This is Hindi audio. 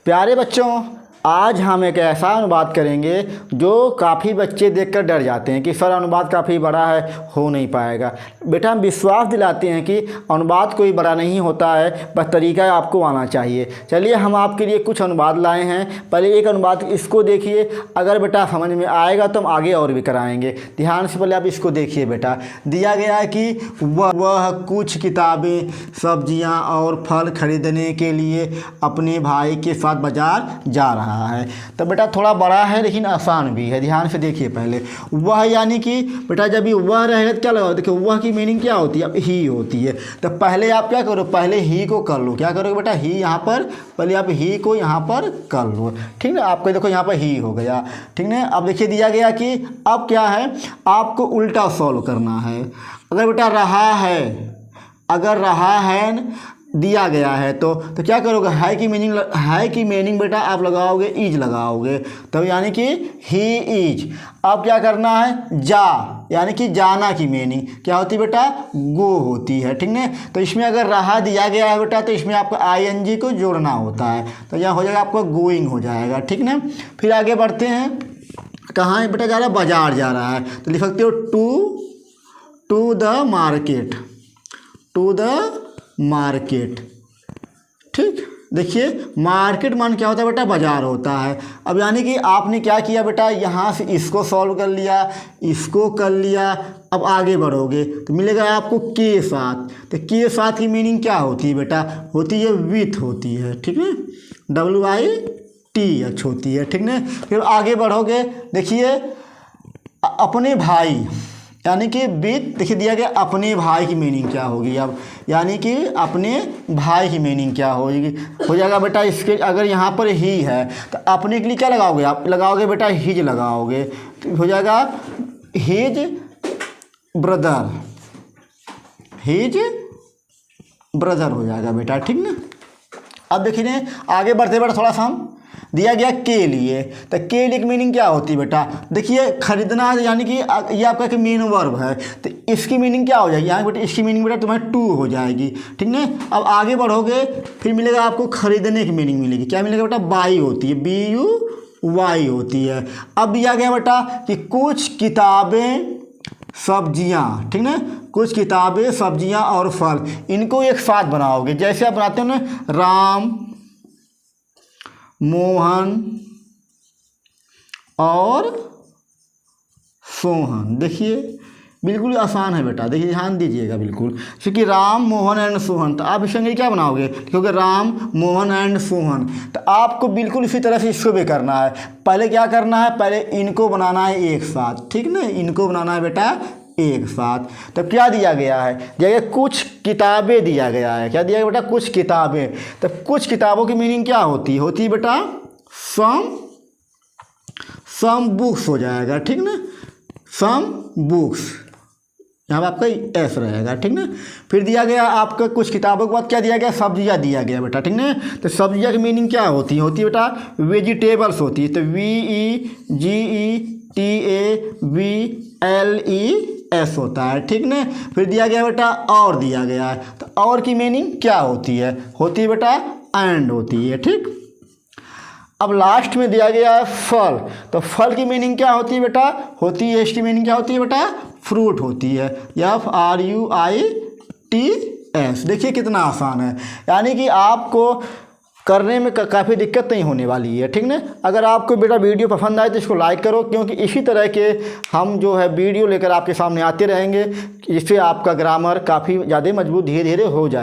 प्यारे बच्चों, आज हम एक ऐसा अनुवाद करेंगे जो काफ़ी बच्चे देखकर डर जाते हैं कि सर अनुवाद काफ़ी बड़ा है, हो नहीं पाएगा। बेटा हम विश्वास दिलाते हैं कि अनुवाद कोई बड़ा नहीं होता है, बस तरीका आपको आना चाहिए। चलिए हम आपके लिए कुछ अनुवाद लाए हैं। पहले एक अनुवाद इसको देखिए, अगर बेटा समझ में आएगा तो हम आगे और भी कराएंगे। ध्यान से पहले आप इसको देखिए। बेटा दिया गया है कि वह कुछ किताबें, सब्जियाँ और फल खरीदने के लिए अपने भाई के साथ बाजार जा रहा है। तो बेटा थोड़ा बड़ा है लेकिन आसान भी है। ध्यान से देखिए। पहले वह यानी कि बेटा जब भी वह रहेगा तो क्या लगाओ, देखिए वह की मीनिंग क्या होती है, अब ही होती है। तो पहले आप क्या करो, पहले ही को कर लो। क्या करोगे बेटा, ही यहाँ पर, पहले आप ही को यहाँ पर कर लो। ठीक ना, आपको देखो यहाँ पर ही हो गया। ठीक ना, अब देखिए दिया गया कि अब क्या है, आपको उल्टा सॉल्व करना है। अगर बेटा रहा है, अगर रहा है दिया गया है तो क्या करोगे, है की मीनिंग बेटा आप लगाओगे, इज लगाओगे। तो यानी कि ही इज। अब क्या करना है, जा यानी कि जाना की मीनिंग क्या होती है बेटा, गो होती है। ठीक है, तो इसमें अगर रहा दिया गया है बेटा तो इसमें आपको आईएनजी को जोड़ना होता है। तो यहाँ हो जाएगा आपका गोइंग हो जाएगा। ठीक ना, फिर आगे बढ़ते हैं। कहाँ बेटा जा रहा है, बाजार जा रहा है। तो लिख सकते हो to the market, to the market. ठीक, देखिए मार्केट मान क्या होता है बेटा, बाजार होता है। अब यानी कि आपने क्या किया बेटा, यहाँ से इसको सॉल्व कर लिया, इसको कर लिया। अब आगे बढ़ोगे तो मिलेगा आपको के साथ। तो के साथ की मीनिंग क्या होती है बेटा, होती है विथ होती है। ठीक है, WITH होती है। ठीक है, फिर आगे बढ़ोगे, देखिए अपने भाई यानी कि विथ, देखिए दिया गया अपने भाई की मीनिंग क्या होगी। अब यानी कि अपने भाई की मीनिंग क्या होगी, हो जाएगा बेटा इसके, अगर यहाँ पर ही है तो अपने के लिए क्या लगाओगे, आप लगाओगे बेटा हिज लगाओगे। तो हो जाएगा हिज ब्रदर, हिज ब्रदर हो जाएगा बेटा। ठीक ना, अब देखिए आगे बढ़ते बढ़ते थोड़ा सा हम दिया गया के लिए। तो के लिए की मीनिंग क्या होती है बेटा, देखिए खरीदना यानी कि ये आपका कि मेन वर्ब है। तो इसकी मीनिंग क्या हो जाएगी, यहाँ बेटा इसकी मीनिंग बेटा तुम्हारी टू हो जाएगी। ठीक है, अब आगे बढ़ोगे फिर मिलेगा आपको खरीदने की मीनिंग मिलेगी। क्या मिलेगा बेटा, बाई होती है, BUY होती है। अब दिया गया बेटा कि कुछ किताबें, सब्जियाँ। ठीक ना, कुछ किताबें, सब्जियाँ और फल, इनको एक साथ बनाओगे। जैसे आप बनाते हो ना, राम, मोहन और सोहन। देखिए बिल्कुल आसान है बेटा, देखिए ध्यान दीजिएगा बिल्कुल, क्योंकि राम, मोहन एंड सोहन। तो आप इसके क्या बनाओगे, क्योंकि राम, मोहन एंड सोहन। तो आपको बिल्कुल इसी तरह से इसको भी करना है। पहले क्या करना है, पहले इनको बनाना है एक साथ। ठीक ना, इनको बनाना है बेटा एक साथ। तो क्या दिया गया है, जगह कुछ किताबें दिया गया है। क्या दिया गया बेटा, कुछ किताबें। तो कुछ किताबों की मीनिंग क्या होती है, होती है बेटा सम बुक्स हो जाएगा। ठीक ना, सम बुक्स, यहाँ पर आपका एस रहेगा। ठीक ना, फिर दिया गया आपका कुछ किताबों के बाद क्या दिया गया, सब्जियाँ दिया गया बेटा। ठीक ना, तो सब्जियाँ की मीनिंग क्या होती है बेटा, वेजिटेबल्स होती है। तो VEGETABLES होता है। ठीक ना, फिर दिया गया बेटा और दिया गया है। तो और की मीनिंग क्या होती है बेटा एंड होती है। ठीक, अब लास्ट में दिया गया है फल। तो फल की मीनिंग क्या होती है बेटा, होती है, इसकी मीनिंग क्या होती है बेटा, फ्रूट होती है, FRUITS। देखिए कितना आसान है, यानी कि आपको करने में काफ़ी दिक्कत नहीं होने वाली है। ठीक ना, अगर आपको बेटा वीडियो पसंद आए तो इसको लाइक करो, क्योंकि इसी तरह के हम जो है वीडियो लेकर आपके सामने आते रहेंगे, जिससे आपका ग्रामर काफ़ी ज़्यादा मजबूत धीरे धीरे हो जाए।